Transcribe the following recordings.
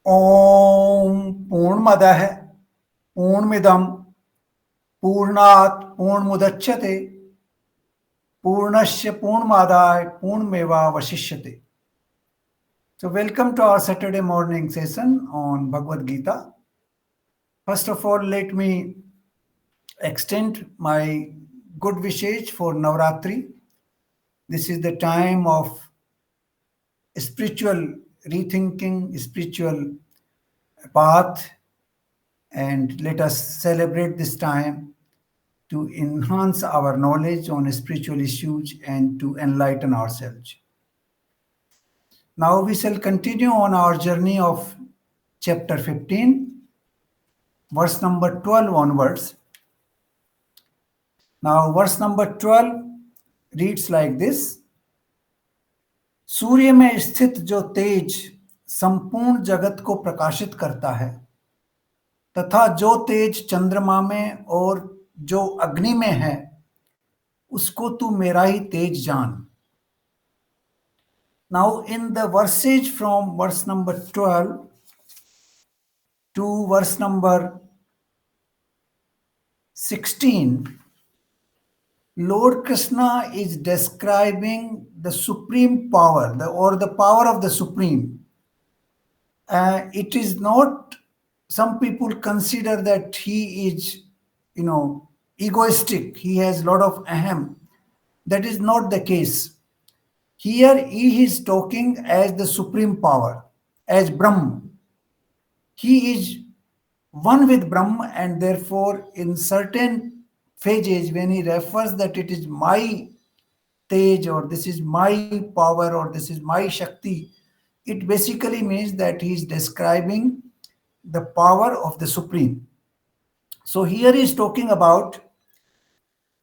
ओम पूर्णमदः पूर्णमिदं पूर्णात् पूर्णमुदच्यते पूर्णस्य पूर्णमादाय पूर्णमेवावशिष्यते. So welcome to our Saturday morning session on Bhagavad Gita. First of all, let me extend my good wishes for Navratri. This is the time of spiritual rethinking, spiritual path, and let us celebrate this time to enhance our knowledge on spiritual issues and to enlighten ourselves. Now we shall continue on our journey of chapter 15, verse number 12 onwards. Now, verse number 12 reads like this: सूर्य में स्थित जो तेज संपूर्ण जगत को प्रकाशित करता है तथा जो तेज चंद्रमा में और जो अग्नि में है उसको तू मेरा ही तेज जान. Now, in the verses from verse number 12 to verse number 16, Lord Krishna is describing the supreme power, or the power of the supreme. It is not, some people consider that he is, egoistic. He has a lot of ahem. That is not the case. Here he is talking as the supreme power, as Brahma. He is one with Brahma, and therefore in certain phases when he refers that it is my tej, or this is my power, or this is my Shakti, it basically means that he is describing the power of the Supreme. So here he is talking about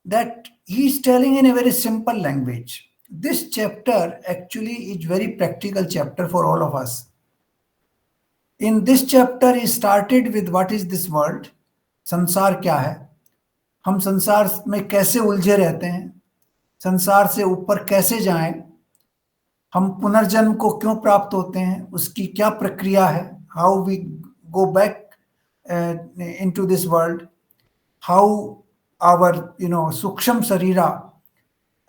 that he is telling in a very simple language. This chapter actually is very practical chapter for all of us. In this chapter he started with what is this world, संसार क्या है, हम संसार में कैसे उलझे रहते हैं, संसार से ऊपर कैसे जाएं, हम पुनर्जन्म को क्यों प्राप्त होते हैं, उसकी क्या प्रक्रिया है, how we go back into this world, how our suksham sarira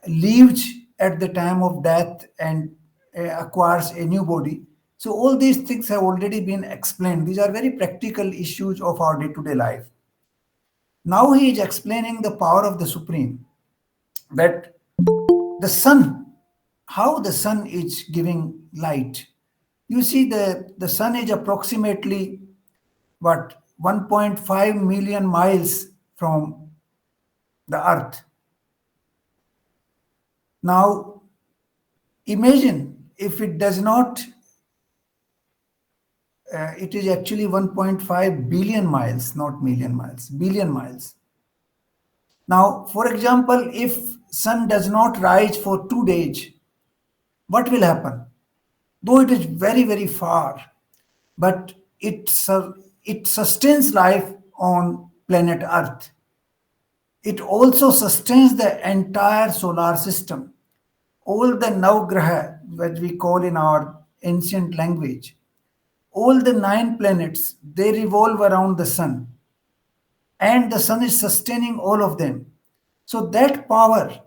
leaves at the time of death and acquires a new body. So all these things have already been explained. These are very practical issues of our day-to-day life. Now he is explaining the power of the Supreme, that the sun, how the sun is giving light. You see, the sun is approximately 1.5 million miles from the earth. Now imagine if it does not, it is actually 1.5 billion miles, not million miles, billion miles. Now, for example, if sun does not rise for 2 days, what will happen? Though it is very, very far, but it sustains life on planet Earth. It also sustains the entire solar system. All the Navgraha, which we call in our ancient language, all the 9 planets, they revolve around the sun. And the sun is sustaining all of them. So that power,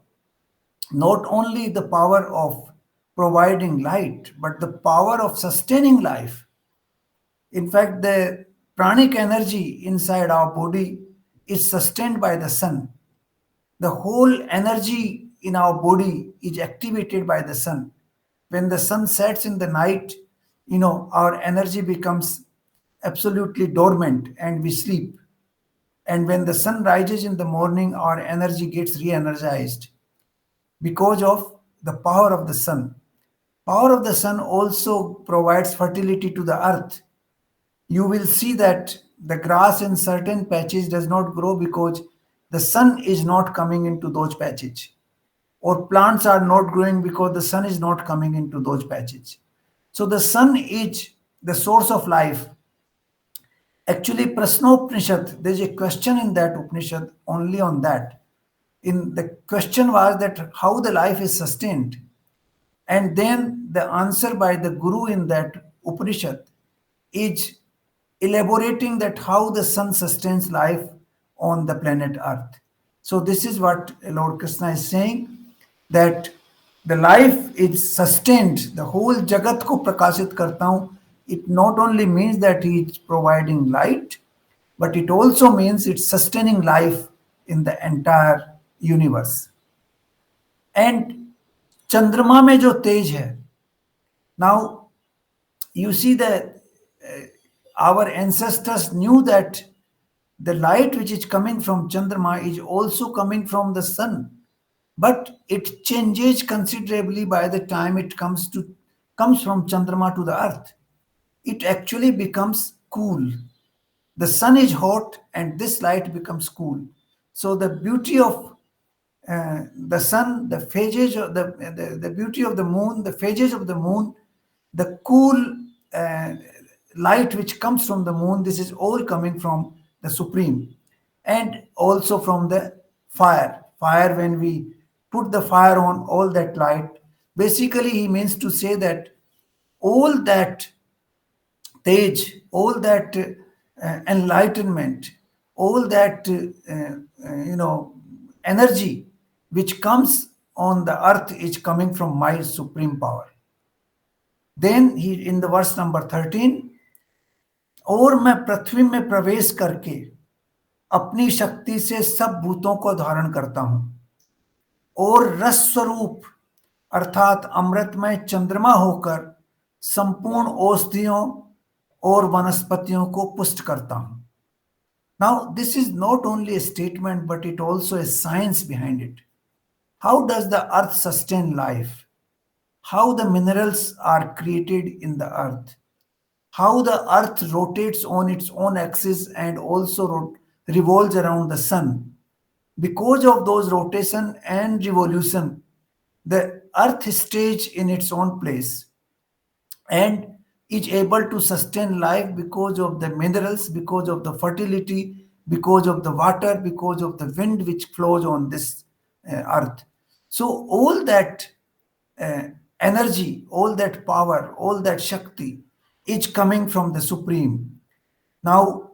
not only the power of providing light, but the power of sustaining life. In fact, the pranic energy inside our body is sustained by the sun. The whole energy in our body is activated by the sun. When the sun sets in the night, our energy becomes absolutely dormant and we sleep. And when the sun rises in the morning, our energy gets re-energized because of the power of the sun. Power of the sun also provides fertility to the earth. You will see that the grass in certain patches does not grow because the sun is not coming into those patches. Or plants are not growing because the sun is not coming into those patches. So the sun is the source of life. Actually, Prasnopanishad, there's a question in that Upanishad only on that. In the question was that how the life is sustained. And then the answer by the Guru in that Upanishad is elaborating that how the sun sustains life on the planet Earth. So this is what Lord Krishna is saying, that the life is sustained. The whole jagat ko prakashit karta hu. It not only means that he is providing light, but it also means it's sustaining life in the entire universe. And चंद्रमा में जो तेज है, now you see that our ancestors knew that the light which is coming from Chandrama is also coming from the sun, but it changes considerably by the time it comes from Chandrama to the earth. It actually becomes cool. The sun is hot and this light becomes cool. So the beauty of the sun, the phases of the beauty of the moon, the phases of the moon, the cool uh, light which comes from the moon, this is all coming from the Supreme. And also from the fire. Fire, when we put the fire on, all that light, basically he means to say that all that Tej, all that enlightenment, all that energy which comes on the earth is coming from my supreme power. Then he in the verse number 13, और मैं पृथ्वी में प्रवेश करके अपनी शक्ति से सब भूतों को धारण करता हूं और रस स्वरूप अर्थात अमृतमय चंद्रमा होकर संपूर्ण औषधियों और वनस्पतियों को पुष्ट करता हूं. Now, this is not only a statement, but it also is science behind it. How does the earth sustain life? How the minerals are created in the earth? How the earth rotates on its own axis and also revolves around the sun? Because of those rotation and revolution, the earth stays in its own place and is able to sustain life because of the minerals, because of the fertility, because of the water, because of the wind which flows on this earth. So, all that uh, energy, all that power, all that Shakti is coming from the Supreme. Now,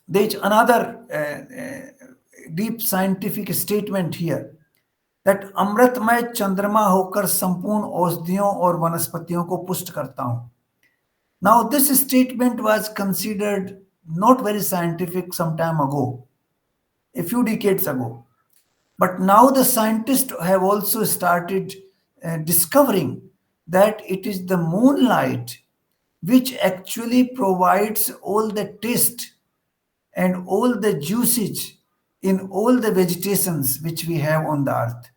there is another deep scientific statement here that अमृतमय चंद्रमा होकर संपूर्ण औषधियों और वनस्पतियों को पुष्ट करता हूं. Now, this statement was considered not very scientific some time ago, a few decades ago. But now the scientists have also started discovering that it is the moonlight which actually provides all the taste and all the juices in all the vegetations which we have on the earth.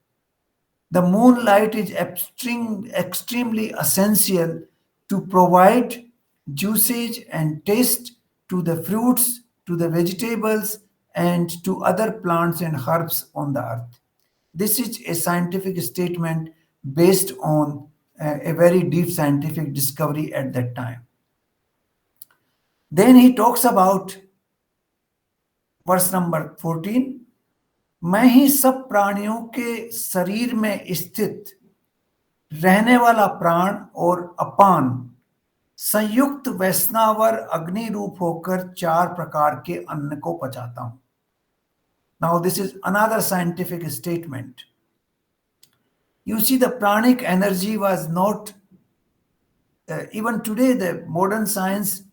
The moonlight is extremely essential to provide juices and taste to the fruits, to the vegetables, and to other plants and herbs on the earth. This is a scientific statement based on a very deep scientific discovery at that time. Then he talks about verse number 14, मैं ही सब प्राणियों के शरीर में स्थित रहने वाला प्राण और अपान संयुक्त वैष्णवर अग्नि रूप होकर चार प्रकार के अन्न को पचाता हूं. Now this is another scientific statement. You see, the pranic energy was not even today the modern science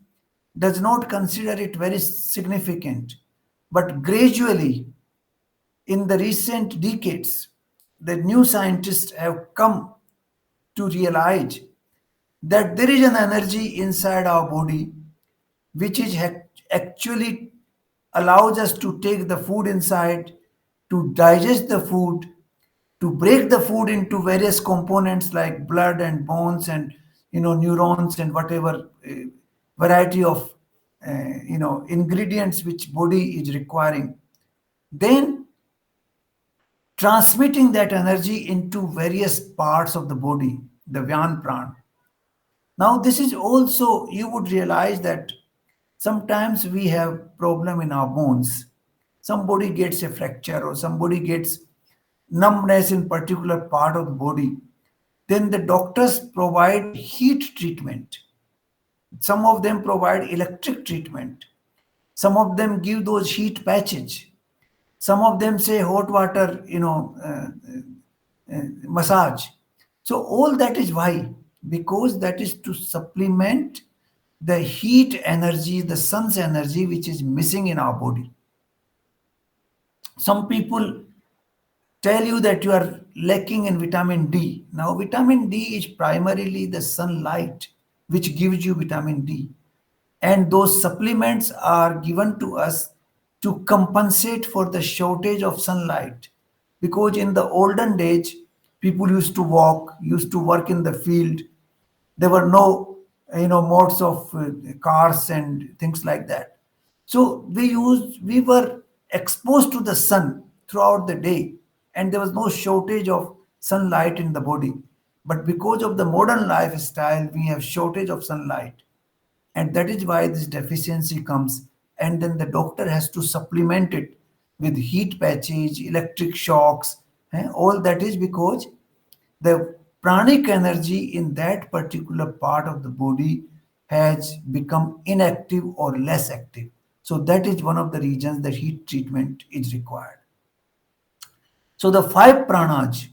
does not consider it very significant, but gradually in the recent decades the new scientists have come to realize that there is an energy inside our body which is actually allows us to take the food inside, to digest the food, to break the food into various components like blood and bones and neurons and whatever variety of ingredients which body is requiring, then transmitting that energy into various parts of the body, the Vyan Pran. Now, this is also, you would realize that sometimes we have problem in our bones. Somebody gets a fracture or somebody gets numbness in particular part of the body. Then the doctors provide heat treatment. Some of them provide electric treatment. Some of them give those heat patches. Some of them say hot water, massage. So all that is why? Because that is to supplement the heat energy, the sun's energy, which is missing in our body. Some people tell you that you are lacking in vitamin D. Now, vitamin D is primarily the sunlight which gives you vitamin D. And those supplements are given to us to compensate for the shortage of sunlight. Because in the olden days, people used to walk, used to work in the field. There were no, modes of cars and things like that. So we were exposed to the sun throughout the day, and there was no shortage of sunlight in the body. But because of the modern lifestyle, we have shortage of sunlight, and that is why this deficiency comes. And then the doctor has to supplement it with heat patches, electric shocks. All that is because the pranic energy in that particular part of the body has become inactive or less active. So that is one of the reasons that heat treatment is required. So the five pranas,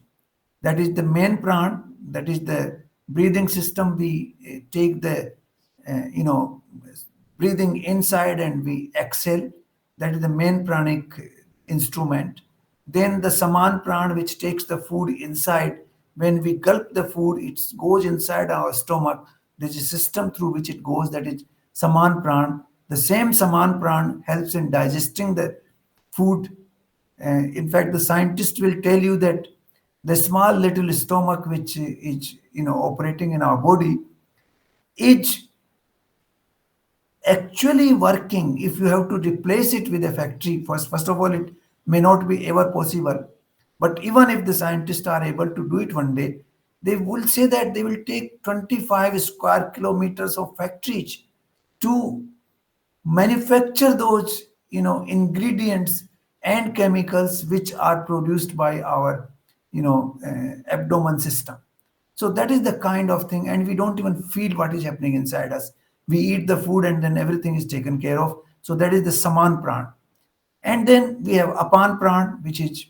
that is the main pran, that is the breathing system. We take the, breathing inside and we exhale. That is the main pranic instrument. Then the saman pran, which takes the food inside. When we gulp the food, it goes inside our stomach. There is a system through which it goes, that is saman pran. The same saman pran helps in digesting the food. In fact, the scientist will tell you that the small little stomach which is operating in our body is actually working. If you have to replace it with a factory, first of all, it may not be ever possible. But even if the scientists are able to do it one day, they will say that they will take 25 square kilometers of factories to manufacture those ingredients and chemicals which are produced by our abdomen system. So that is the kind of thing, and we don't even feel what is happening inside us. We eat the food and then everything is taken care of. So that is the saman pran. And then we have apan pran, which is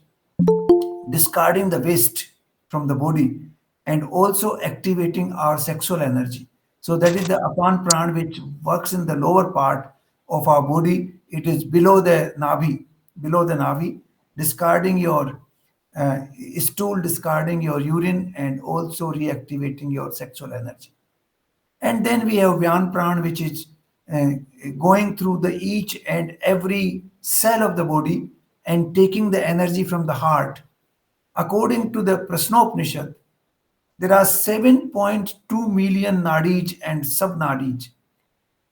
discarding the waste from the body and also activating our sexual energy. So that is the apan pran, which works in the lower part of our body. It is below the navi, discarding your stool, discarding your urine, and also reactivating your sexual energy. And then we have Vyan Pran, which is uh, going through the each and every cell of the body and taking the energy from the heart. According to the Prasnopnishad, there are 7.2 million nadis and sub-nadis.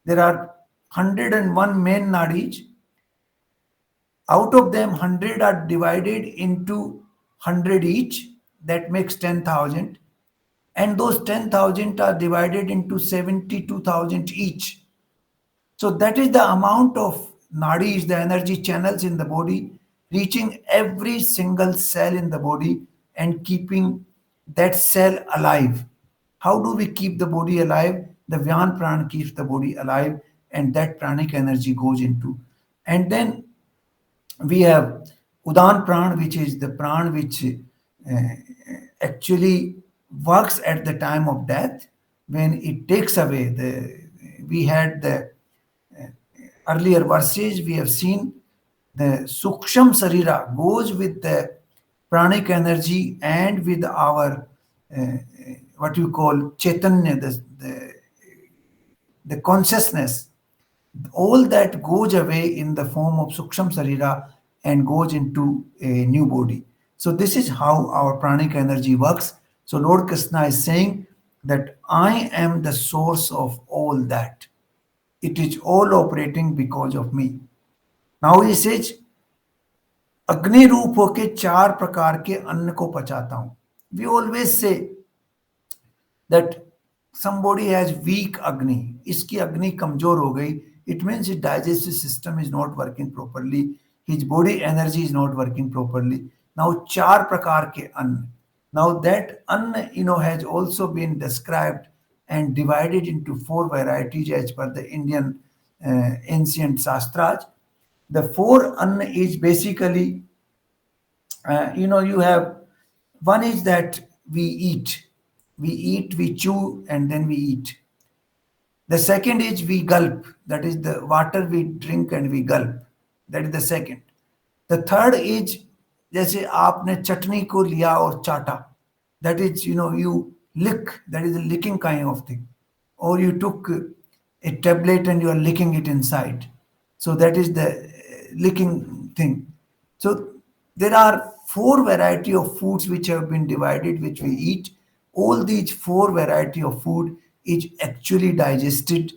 There are 101 main nadis. Out of them, 100 are divided into 100 each. That makes 10,000. And those 10,000 are divided into 72,000 each. So that is the amount of nadis, the energy channels in the body, reaching every single cell in the body and keeping that cell alive. How do we keep the body alive? The Vyan Pran keeps the body alive, and that pranic energy goes into. And then we have Udan Pran, which is the pran which actually works at the time of death when it takes away the. We had the earlier verses, we have seen the Suksham Sarira goes with the pranic energy and with our what you call Chaitanya, the consciousness. All that goes away in the form of Suksham Sarira and goes into a new body. So this is how our pranic energy works. So Lord Krishna is saying that I am the source of all that. It is all operating because of me. Now he says, अग्नि रूप होके चार प्रकार के अन्न को पचाता हूं. We always say that somebody has weak agni, iski agni kamjor ho gayi, it means his digestive system is not working properly, his body energy is not working properly. Now char prakar ke ann, now that ann has also been described and divided into four varieties as per the Indian ancient Shastras. The four anna is basically, you have one is that we chew, and then we eat. The second is we gulp, that is the water we drink and we gulp, that is the second. The third is जैसे आपने चटनी को लिया और चाटा, that is, you lick, that is a licking kind of thing, or you took a tablet and you are licking it inside, so that is the licking thing. So there are four variety of foods which have been divided, which we eat. All these four variety of food is actually digested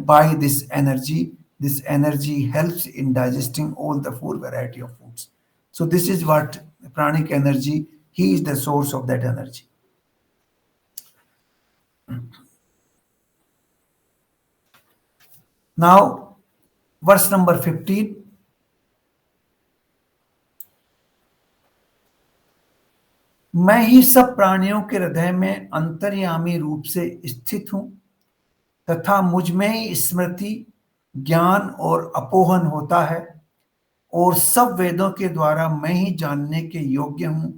by this energy. This energy helps in digesting all the four variety of foods. So this is what pranic energy. He is the source of that energy. Now, verse number 15. मैं ही सब प्राणियों के हृदय में अंतर्यामी रूप से स्थित हूं, तथा मुझ में ही स्मृति, ज्ञान और अपोहन होता है, और सब वेदों के द्वारा मैं ही जानने के योग्य हूं,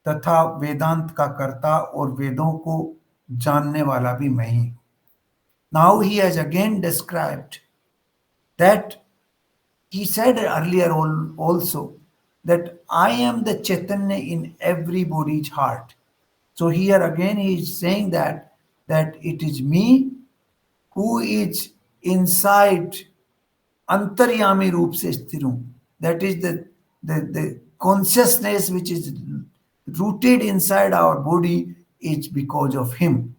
तथा वेदांत का कर्ता और वेदों को जानने वाला भी मैं ही. Now he has again described that he said earlier also that I am the Chaitanya in everybody's heart. So here again he is saying that it is me who is inside अंतर्यामी रूप से स्थिर हूं. That is the consciousness which is rooted inside our body is because of him.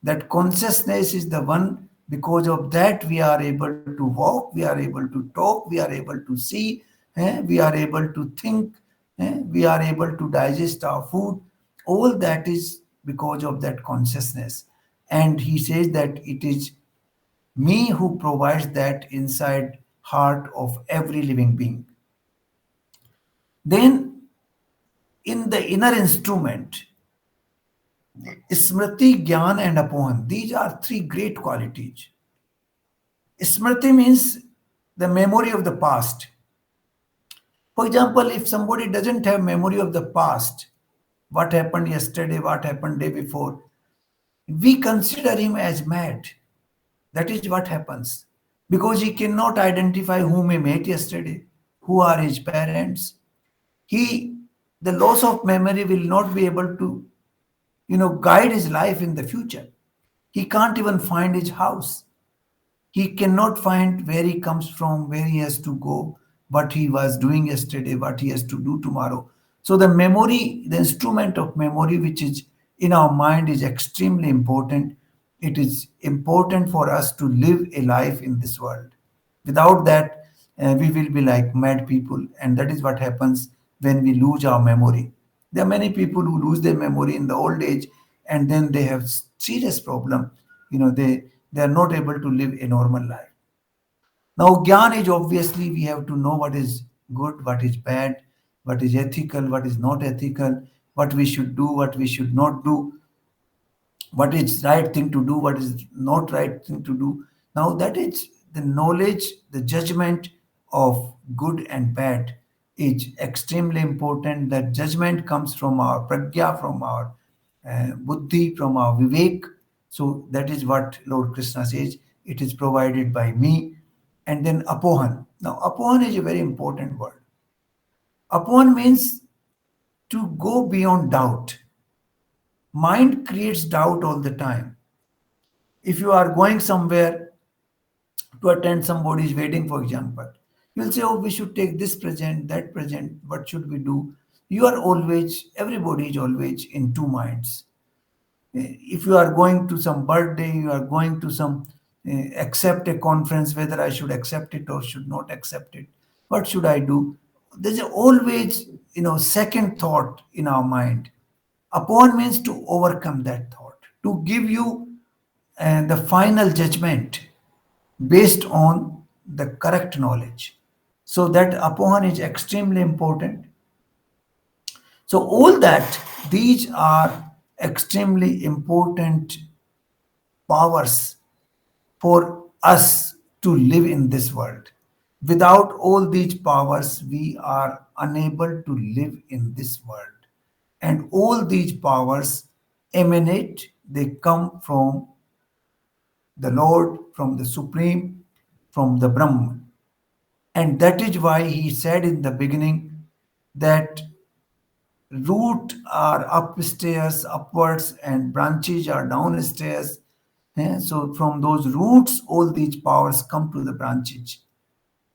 That consciousness is the one, because of that we are able to walk, we are able to talk, we are able to see, we are able to think, we are able to digest our food. All that is because of that consciousness. And he says that it is me who provides that inside heart of every living being. Then in the inner instrument, Smriti, Gyan and Apohan, these are three great qualities. Smriti means the memory of the past. For example, if somebody doesn't have memory of the past, what happened yesterday, what happened day before, we consider him as mad. That is what happens. Because he cannot identify whom he met yesterday, who are his parents. He, the loss of memory will not be able to, guide his life in the future. He can't even find his house. He cannot find where he comes from, where he has to go, what he was doing yesterday, what he has to do tomorrow. So the memory, the instrument of memory which is in our mind is extremely important. It is important for us to live a life in this world. Without that, we will be like mad people, and that is what happens when we lose our memory. There are many people who lose their memory in the old age, and then they have serious problem. They are not able to live a normal life. Now, Gyan is obviously we have to know what is good, what is bad, what is ethical, what is not ethical, what we should do, what we should not do, what is right thing to do, what is not right thing to do. Now, that is the knowledge, the judgment of good and bad is extremely important. That judgment comes from our pragya, from our buddhi, from our vivek. So that is what Lord Krishna says. It is provided by me. And then apohan. Now, apohan is a very important word. Apohan means to go beyond doubt. Mind creates doubt all the time. If you are going somewhere to attend somebody's wedding, for example, you'll say, oh, we should take this present, that present, what should we do? You are always, everybody is always in two minds. If you are going to some birthday, you are going to some accept a conference, whether I should accept it or should not accept it. What should I do? There's always, second thought in our mind. Upon means to overcome that thought, to give you the final judgment based on the correct knowledge. So that apohan is extremely important. So all that, these are extremely important powers for us to live in this world. Without all these powers, we are unable to live in this world. And all these powers emanate, they come from the Lord, from the Supreme, from the Brahman. And that is why he said in the beginning that root are upstairs, upwards, and branches are downstairs. So from those roots, all these powers come to the branches,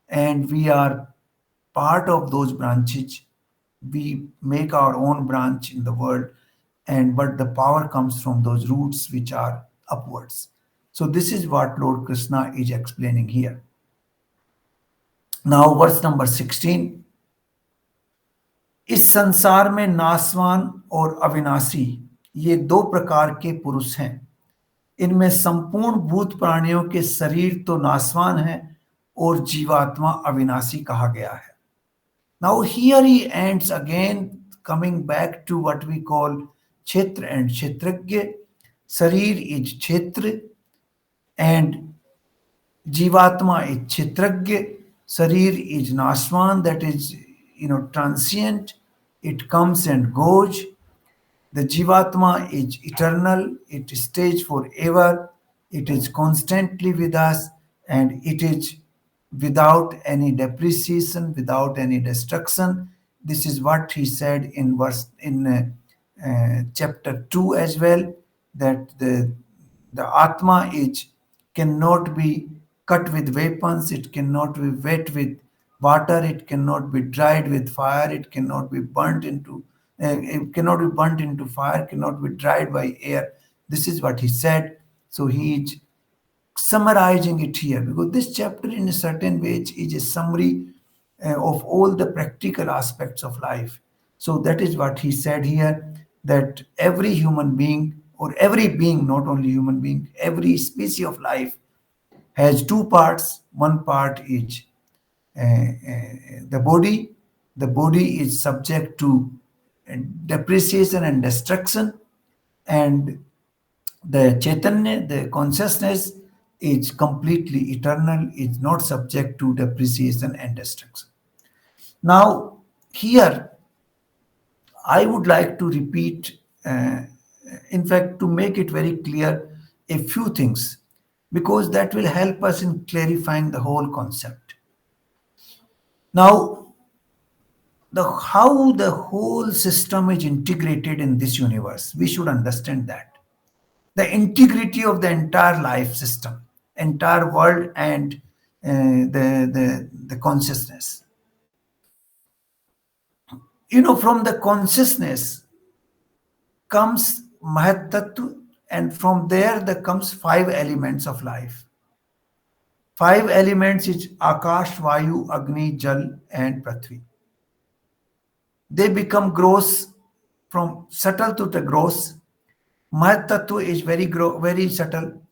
and we are part of those branches. We make our own branch in the world, and but the power comes from those roots which are upwards. So this is what Lord Krishna is explaining here. Now, verse number 16. इस संसार में नासवान और अविनाशी ये दो प्रकार के पुरुष हैं। इनमें संपूर्ण भूत प्राणियों के शरीर तो नासवान है और जीवात्मा अविनाशी कहा गया है। Now here he ends again, coming back to what we call Kshetra and Kshetragya. Sarir is Kshetra and Jivatma is Kshetragya. Sarir is Naswan, that is, transient. It comes and goes. The Jivatma is eternal, it stays forever, it is constantly with us, and it is without any depreciation, without any destruction. This is what he said in chapter 2 as well, that the Atma is cannot be cut with weapons, it cannot be wet with water, it cannot be dried with fire, it cannot be burnt into fire, cannot be dried by air. This is what he said. So he is summarizing it here, because this chapter in a certain way is a summary of all the practical aspects of life. So that is what he said here, that every human being, or every being, not only human being, every species of life has two parts. One part is the body. The body is subject to depreciation and destruction, and the Chaitanya, the consciousness, is completely eternal, is not subject to depreciation and destruction. Now, here, I would like to repeat, in fact, to make it very clear, a few things, because that will help us in clarifying the whole concept. Now, how the whole system is integrated in this universe, we should understand that. The integrity of the entire life system, entire world, and the consciousness. From the consciousness comes Mahat Tattva, and from there comes five elements of life. Five elements is Akash, Vayu, Agni, Jal, and Prithvi. They become gross, from subtle to the gross. Mahat Tattva is very subtle.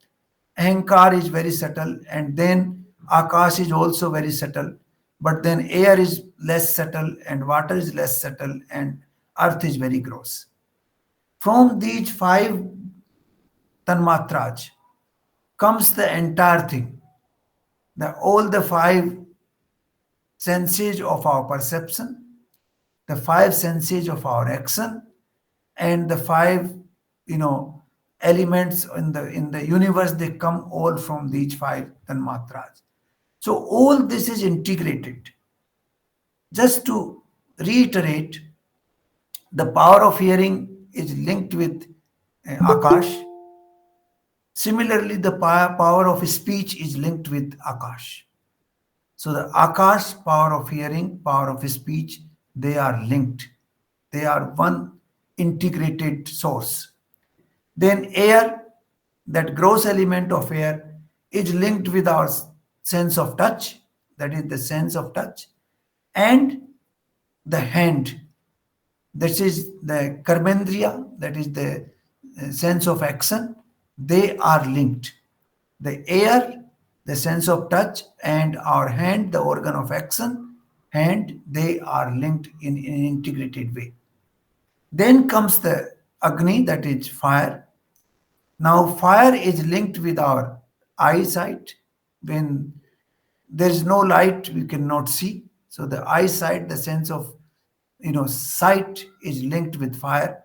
Ahankar is very subtle, and then Akash is also very subtle. But then air is less subtle, and water is less subtle, and earth is very gross. From these five tanmatras comes the entire thing. All the five senses of our perception, the five senses of our action, and the five, elements in the universe, they come all from these five tanmatras. So all this is integrated. Just to reiterate, the power of hearing is linked with Akash. Similarly, the power of speech is linked with Akash. So the Akash, power of hearing, power of speech, they are linked. They are one integrated source. Then air, that gross element of air, is linked with our sense of touch, that is the sense of touch, and the hand, that is the karmendriya, that is the sense of action. They are linked. The air, the sense of touch, and our hand, the organ of action, hand, they are linked in an integrated way. Then comes the Agni, that is fire. Now, fire is linked with our eyesight. When there is no light, we cannot see. So the eyesight, the sense of sight, is linked with fire.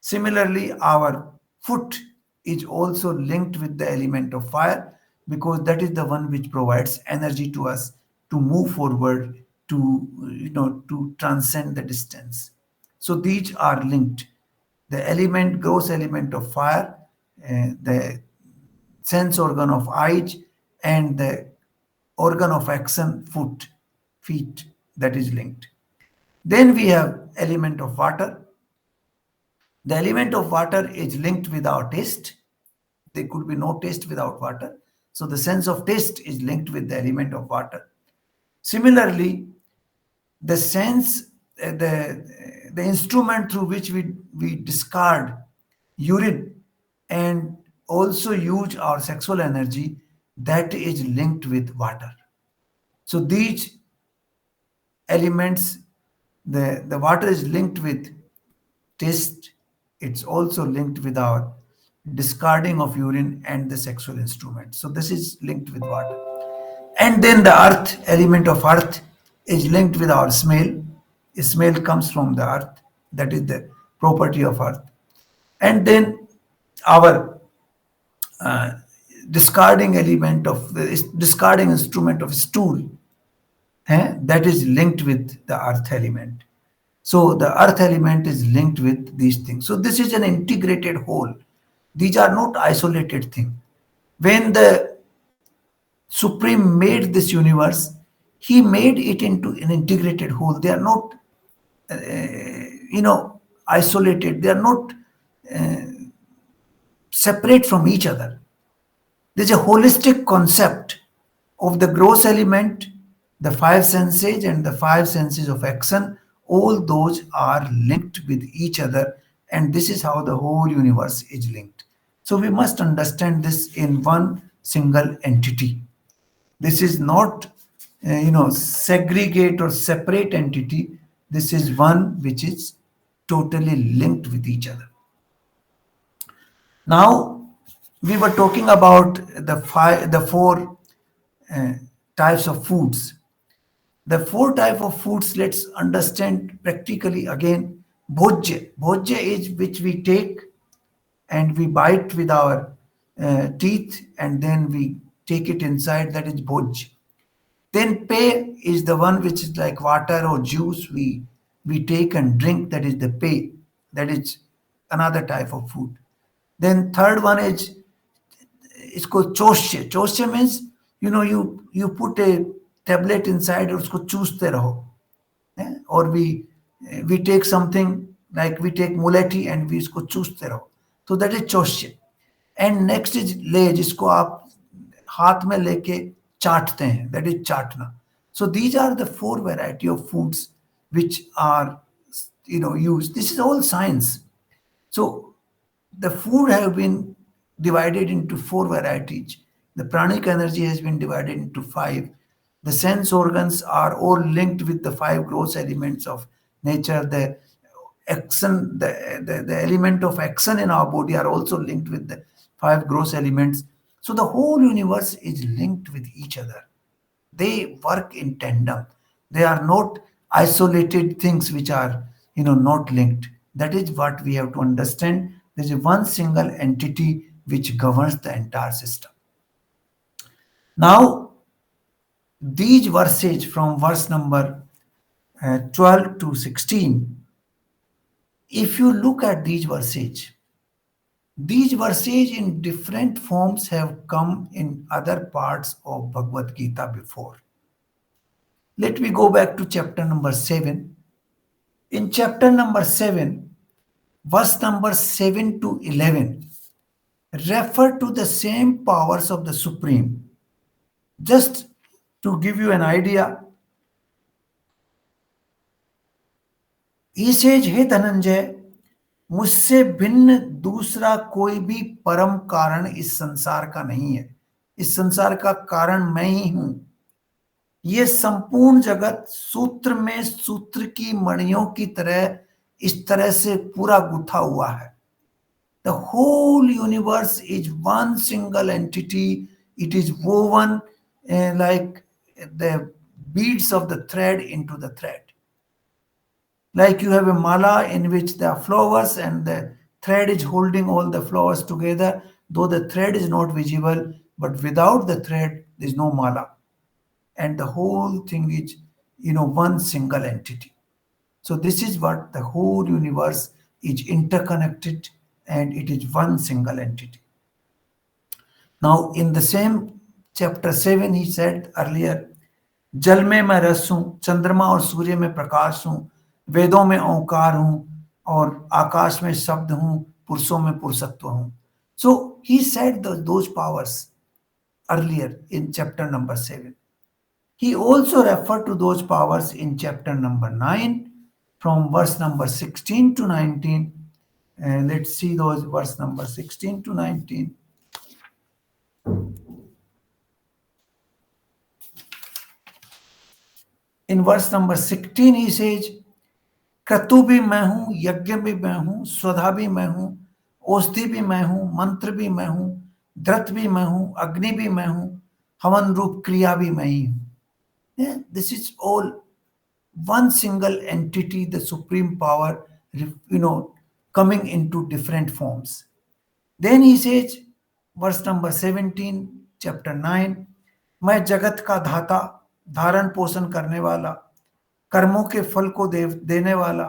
Similarly, our foot is also linked with the element of fire, because that is the one which provides energy to us to move forward, to transcend the distance. So these are linked. The element, gross element of fire, the sense organ of eyes, and the organ of action, foot, feet, that is linked. Then we have element of water. The element of water is linked with our taste. There could be no taste without water. So the sense of taste is linked with the element of water. Similarly, the sense, the instrument through which we discard urine and also use our sexual energy, that is linked with water. So these elements, the water is linked with taste, it's also linked with our discarding of urine and the sexual instrument. So this is linked with water. And then the earth, element of earth, is linked with our smell. Smell comes from the earth, that is the property of earth. And then our discarding element of the discarding instrument of stool, that is linked with the earth element. So the earth element is linked with these things. So this is an integrated whole. These are not isolated things. When the Supreme made this universe, he made it into an integrated whole. They are not, isolated. They are not separate from each other. There's a holistic concept of the gross element, the five senses, and the five senses of action. All those are linked with each other, and this is how the whole universe is linked. So we must understand this in one single entity. This is not, segregate or separate entity. This is one which is totally linked with each other. Now, we were talking about the four uh, types of foods. The four type of foods, let's understand practically again. Bhojya. Bhojya is which we take and we bite with our teeth and then we take it inside. That is bhoj. Then pay is the one which is like water or juice we take and drink. That is the pay. That is another type of food. Then third one is, it's called choshe. Choshe means, you put a tablet inside और उसको चूसते रहो. Or we take something like we take muleti and we इसको चूसते रहो. So that is choshe. And next is ले, जिसको आप हाथ में लेके चाटते हैं. That is चाटना. So these are the four variety of foods which are used. This is all science. So the food have been divided into four varieties. The pranic energy has been divided into five. The sense organs are all linked with the five gross elements of nature. The action, the element of action in our body are also linked with the five gross elements. So the whole universe is linked with each other. They work in tandem. They are not isolated things which are not linked. That is what we have to understand. There is one single entity which governs the entire system. Now, these verses from verse number 12 to 16, if you look at these verses in different forms have come in other parts of Bhagavad Gita before. Let me go back to chapter number 7. In chapter number 7, verse number 7 to 11 refer to the same powers of the Supreme. Just to give you an idea, he says, हे धनंजय, मुझसे भिन्न दूसरा कोई भी परम कारण इस संसार का नहीं है. इस संसार का कारण मैं ही हूं. ये संपूर्ण जगत सूत्र में सूत्र की मणियों की तरह इस तरह से पूरा गुथा हुआ है. The whole universe is one single entity. It is woven like the beads of the thread into the thread. Like you have a mala in which there are flowers and the thread is holding all the flowers together, though the thread is not visible, but without the thread, there is no mala. And the whole thing is, one single entity. So this is what the whole universe is interconnected and it is one single entity. Now, in the same chapter 7, he said earlier, जल में मैं रस हूं, चंद्रमा और सूर्य में प्रकाश हूं, वेदों में ओंकार हूं और आकाश में शब्द हूं, पुरुषों में पुरुषत्व हूं. So he said those powers earlier in chapter number 7. He also referred to those powers in chapter number 9 from verse number 16 to 19. And let's see those verse number 16 to 19. In verse number 16, he says, क्रतु भी मैं हूं, यज्ञ भी मैं हूं, स्वधा भी मैं हूं, औषधि भी मैं हूं, मंत्र भी मैं हूं, धृत भी मैं हूं, अग्नि भी मैं हूं, हवन रूप क्रिया भी मैं ही हूं. Yeah, this is all one single entity, the supreme power, coming into different forms. Then he says, verse number 17, chapter 9, मैं जगत का धाता, धारण पोषण करने वाला, कर्मों के फल को देने वाला,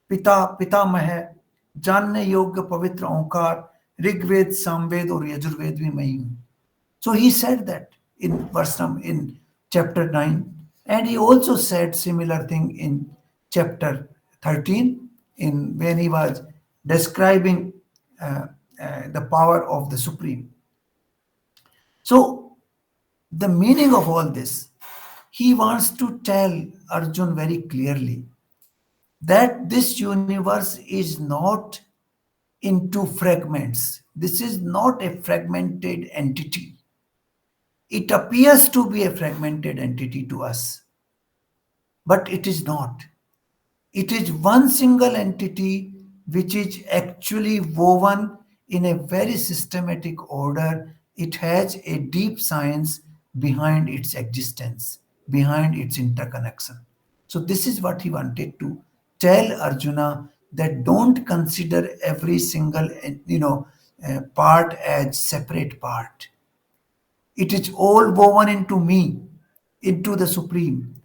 पिता पितामह है, जानने योग्य पवित्र ओंकार, ऋग्वेद, सामवेद और यजुर्वेद भी मैं ही हूं. So he said that in chapter 9, and he also said similar thing in chapter 13 in when he was describing the power of the supreme. So the meaning of all this, he wants to tell Arjun very clearly that this universe is not into fragments. This is not a fragmented entity. It appears to be a fragmented entity to us, but it is not. It is one single entity which is actually woven in a very systematic order. It has a deep science behind its existence, behind its interconnection. So, this is what he wanted to tell Arjuna, that don't consider every single part as separate part. It is all woven into me, into the Supreme.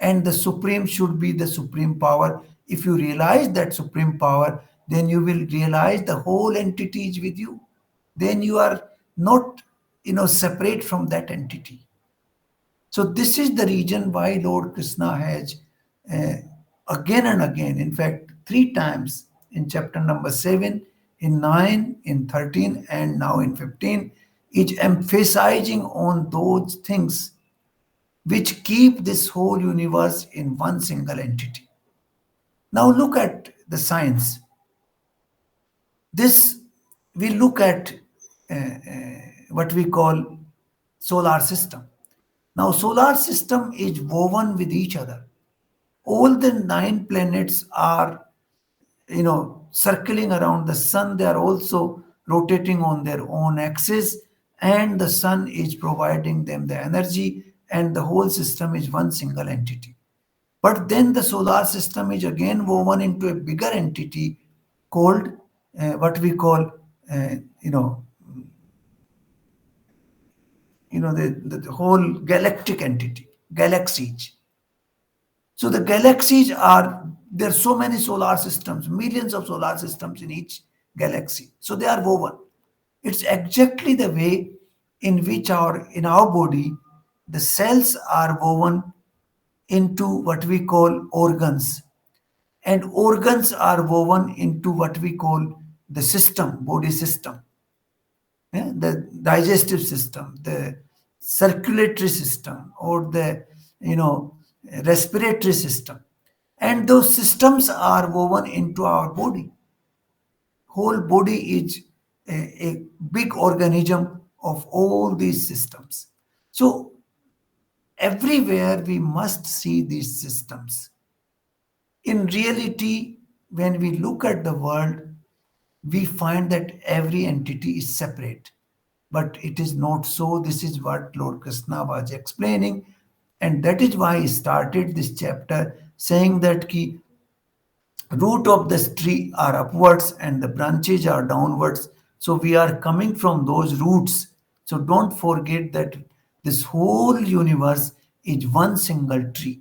And the Supreme should be the Supreme power. If you realize that Supreme power, then you will realize the whole entity is with you. Then you are not, separate from that entity. So this is the reason why Lord Krishna has uh, again and again, in fact, three times in chapter number 7, in 9, in 13, and now in 15, is emphasizing on those things which keep this whole universe in one single entity. Now look at the science. This we look at what we call solar system. Now solar system is woven with each other. All the 9 planets are circling around the sun. They are also rotating on their own axis, and the sun is providing them the energy, and the whole system is one single entity. But then the solar system is again woven into a bigger entity called what we call uh, you know the whole galactic entity, galaxies. So the galaxies are, there are so many solar systems, millions of solar systems in each galaxy. So they are woven. It's exactly the way in which in our body the cells are woven into what we call organs, and organs are woven into what we call the system, body system. The digestive system, the circulatory system, or the you know respiratory system, and those systems are woven into our body. Whole body is a big organism of all these systems. So everywhere we must see these systems. In reality, when we look at the world, we find that every entity is separate. But it is not so. This is what Lord Krishna was explaining. And that is why he started this chapter saying that ki root of this tree are upwards and the branches are downwards. So we are coming from those roots. So don't forget that this whole universe is one single tree,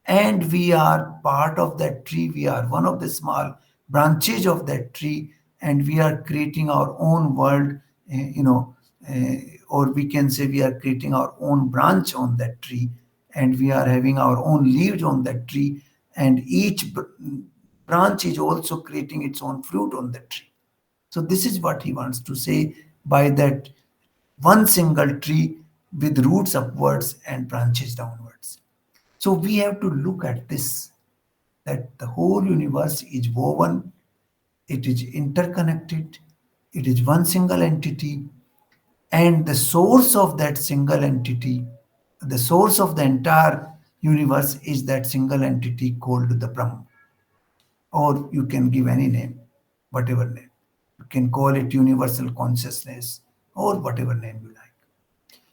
and we are part of that tree. We are one of the small branches of that tree, and we are creating our own world, or we can say we are creating our own branch on that tree, and we are having our own leaves on that tree, and each branch is also creating its own fruit on that tree. So this is what he wants to say by that one single tree with roots upwards and branches downwards. So we have to look at this, that the whole universe is woven, it is interconnected, it is one single entity, and the source of that single entity, the source of the entire universe is that single entity called the Brahman. Or you can give any name, whatever name. You can call it universal consciousness or whatever name you like.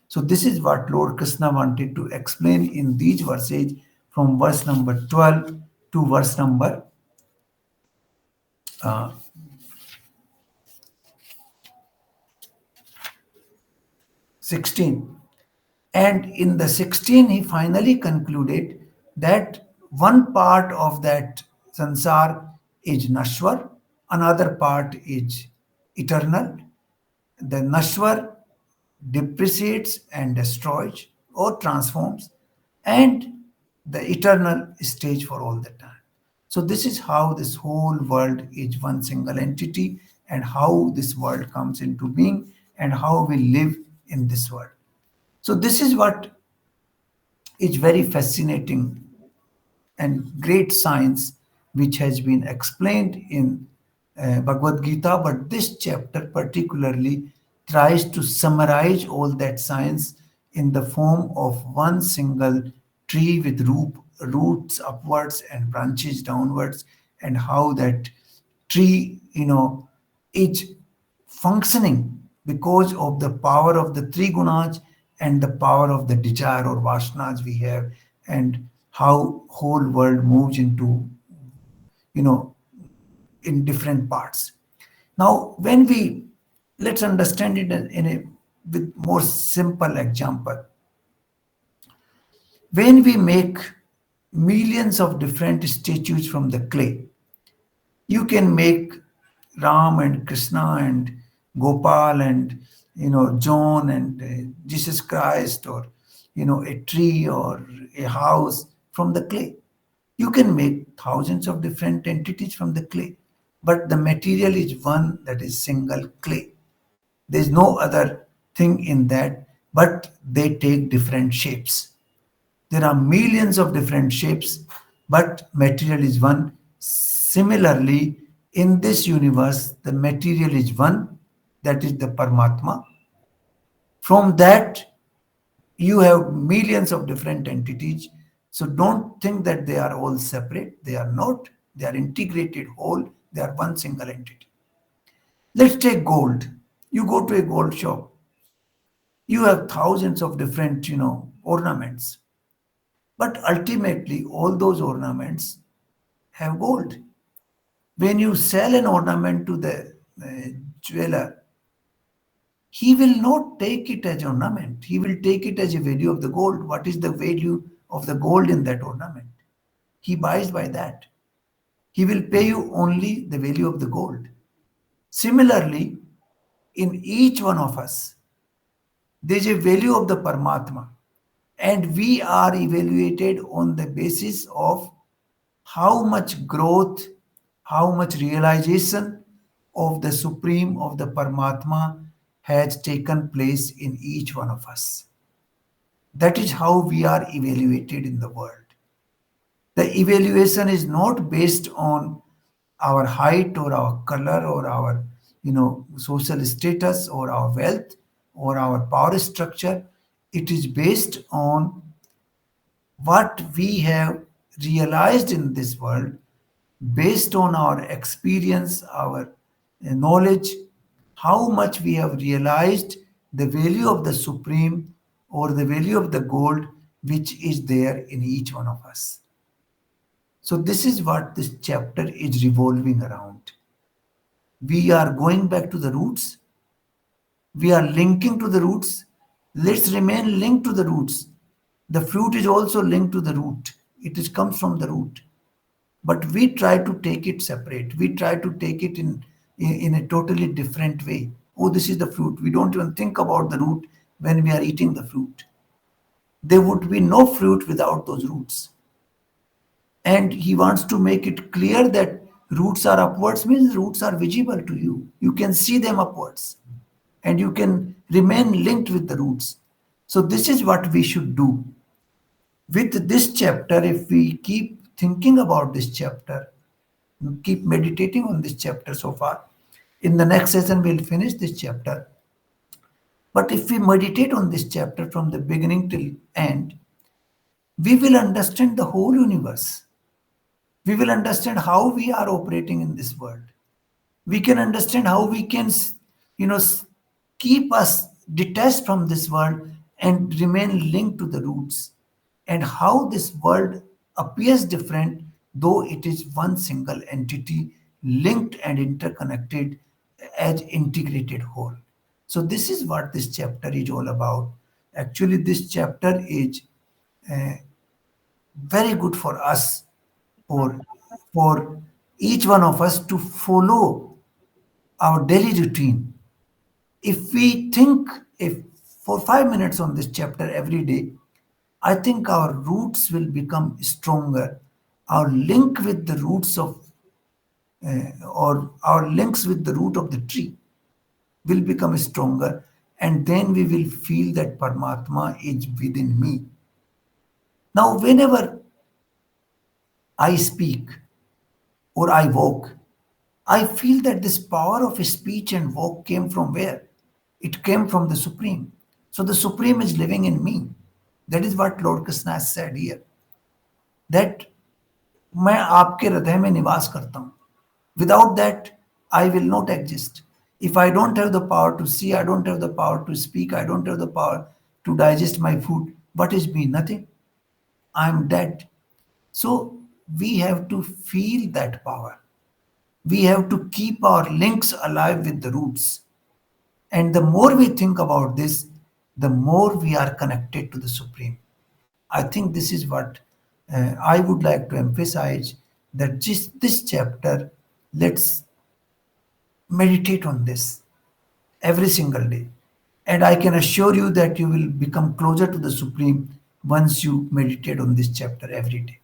So this is what Lord Krishna wanted to explain in these verses from verse number 12 to verse number uh, 16. And in the 16, he finally concluded that one part of that sansar is Nashwar, another part is eternal. The Nashwar depreciates and destroys or transforms, and the eternal stage for all the time. So, this is how this whole world is one single entity, and how this world comes into being, and how we live in this world. So, this is what is very fascinating and great science which has been explained in Bhagavad Gita, but this chapter particularly tries to summarize all that science in the form of one single tree with roots upwards and branches downwards, and how that tree, is functioning because of the power of the three gunas and the power of the desire or vasanas we have, and how whole world moves into, you know in different parts. Now when we, let's understand it in a with more simple example. When we make millions of different statues from the clay, you can make Ram and Krishna and Gopal and, John and Jesus Christ, or a tree or a house from the clay. You can make thousands of different entities from the clay, but the material is one, that is single clay. There is no other thing in that, but they take different shapes. There are millions of different shapes, but material is one. Similarly, in this universe, the material is one, that is the Paramatma. From that, you have millions of different entities. So don't think that they are all separate. They are not. They are integrated whole. They are one single entity. Let's take gold. You go to a gold shop. You have thousands of different, ornaments. But ultimately, all those ornaments have gold. When you sell an ornament to the jeweler, he will not take it as ornament. He will take it as a value of the gold. What is the value of the gold in that ornament? He buys by that. He will pay you only the value of the gold. Similarly, in each one of us, there is a value of the Paramatma, and we are evaluated on the basis of how much growth, how much realization of the Supreme, of the Paramatma has taken place in each one of us. That is how we are evaluated in the world. The evaluation is not based on our height or our color or our, social status or our wealth or our power structure. It is based on what we have realized in this world, based on our experience, our knowledge, how much we have realized the value of the supreme or the value of the gold which is there in each one of us. So, this is what this chapter is revolving around. We are going back to the roots, we are linking to the roots. Let's remain linked to the roots. The fruit is also linked to the root, it is comes from the root. But we try to take it separate. We try to take it in a totally different way. Oh, this is the fruit. We don't even think about the root when we are eating the fruit. There would be no fruit without those roots. And he wants to make it clear that roots are upwards means roots are visible to you. You can see them upwards and you can remain linked with the roots. So, this is what we should do. With this chapter, if we keep thinking about this chapter, keep meditating on this chapter so far, in the next session, we'll finish this chapter. But if we meditate on this chapter from the beginning till end, we will understand the whole universe. We will understand how we are operating in this world. We can understand how we can, keep us detached from this world and remain linked to the roots, and how this world appears different though it is one single entity linked and interconnected as integrated whole. So this is what this chapter is all about. Actually, this chapter is very good for us, for for each one of us to follow our daily routine. If we think if for 5 minutes on this chapter every day, I think our roots will become stronger. Our link with the roots of, or our links with the root of the tree will become stronger, and then we will feel that Paramatma is within me. Now, whenever I speak or I walk, I feel that this power of speech and walk came from where? It came from the Supreme. So the Supreme is living in me. That is what Lord Krishna has said here. That मैं आपके हृदय में निवास करता हूँ. Without that, I will not exist. If I don't have the power to see, I don't have the power to speak, I don't have the power to digest my food, what is me? Nothing. I am dead. So we have to feel that power. We have to keep our links alive with the roots. And the more we think about this, the more we are connected to the Supreme. I think this is what I would like to emphasize, that just this chapter, let's meditate on this every single day. And I can assure you that you will become closer to the Supreme once you meditate on this chapter every day.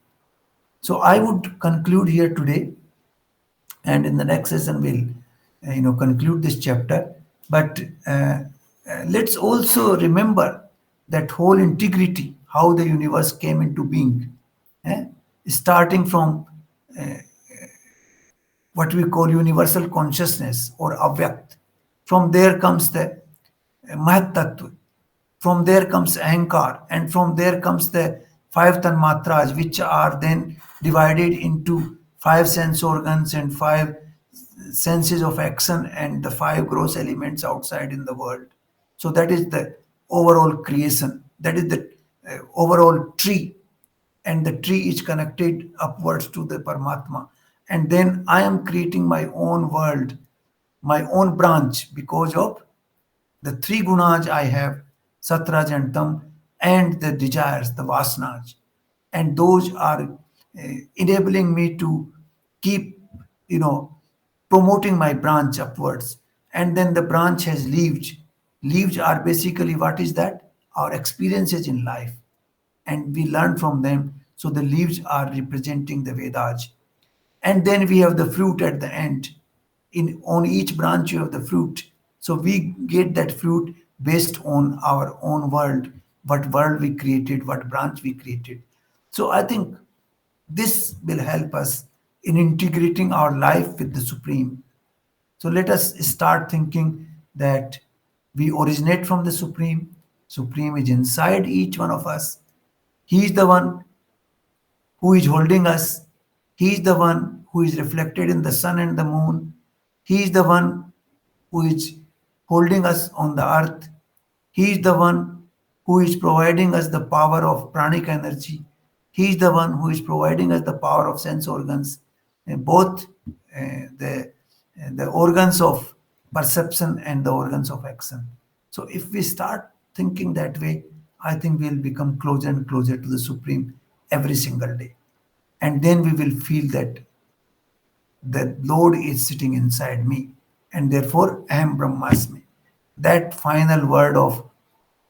So I would conclude here today, and in the next session we'll conclude this chapter. But let's also remember that whole integrity, how the universe came into being, eh? Starting from what we call universal consciousness or avyakt. From there comes the Mahat Tattva. From there comes Ahankar, and from there comes the five Tanmatras, which are then divided into five sense organs and five senses of action and the five gross elements outside in the world. So that is the overall creation. That is the overall tree, and the tree is connected upwards to the Paramatma. And then I am creating my own world, my own branch, because of the three gunas I have, satraj and tam, and the desires, the vasanas. And those are enabling me to keep, you know, promoting my branch upwards. And then the branch has leaves. Leaves are basically what is that? Our experiences in life. And we learn from them. So the leaves are representing the Vedas. And then we have the fruit at the end. In on each branch you have the fruit. So we get that fruit based on our own world, what world we created, what branch we created. So I think this will help us in integrating our life with the Supreme. So let us start thinking that we originate from the Supreme. Supreme is inside each one of us. He is the one who is holding us. He is the one who is reflected in the sun and the moon. He is the one who is holding us on the earth. He is the one who is providing us the power of pranic energy. He is the one who is providing us the power of sense organs, both the organs of perception and the organs of action. So if we start thinking that way, I think we'll become closer and closer to the Supreme every single day. And then we will feel that the Lord is sitting inside me, and therefore I am Brahmasmi. That final word of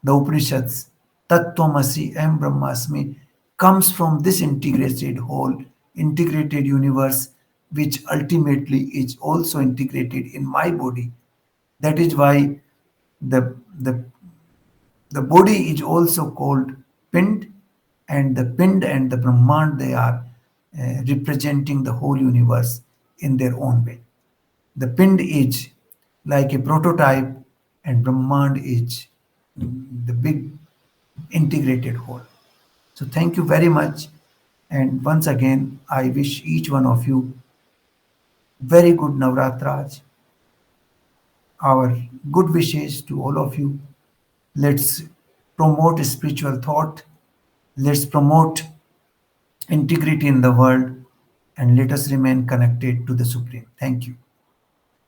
the Upanishads, Tattvamasi, I am Brahmasmi, comes from this integrated whole, integrated universe, which ultimately is also integrated in my body. That is why the body is also called Pind, and the Pind and the Brahman, they are representing the whole universe in their own way. The Pind is like a prototype, and Brahman is the big integrated whole. So, thank you very much. And once again, I wish each one of you very good Navratras, our good wishes to all of you. Let's promote spiritual thought. Let's promote integrity in the world, and let us remain connected to the Supreme. Thank you.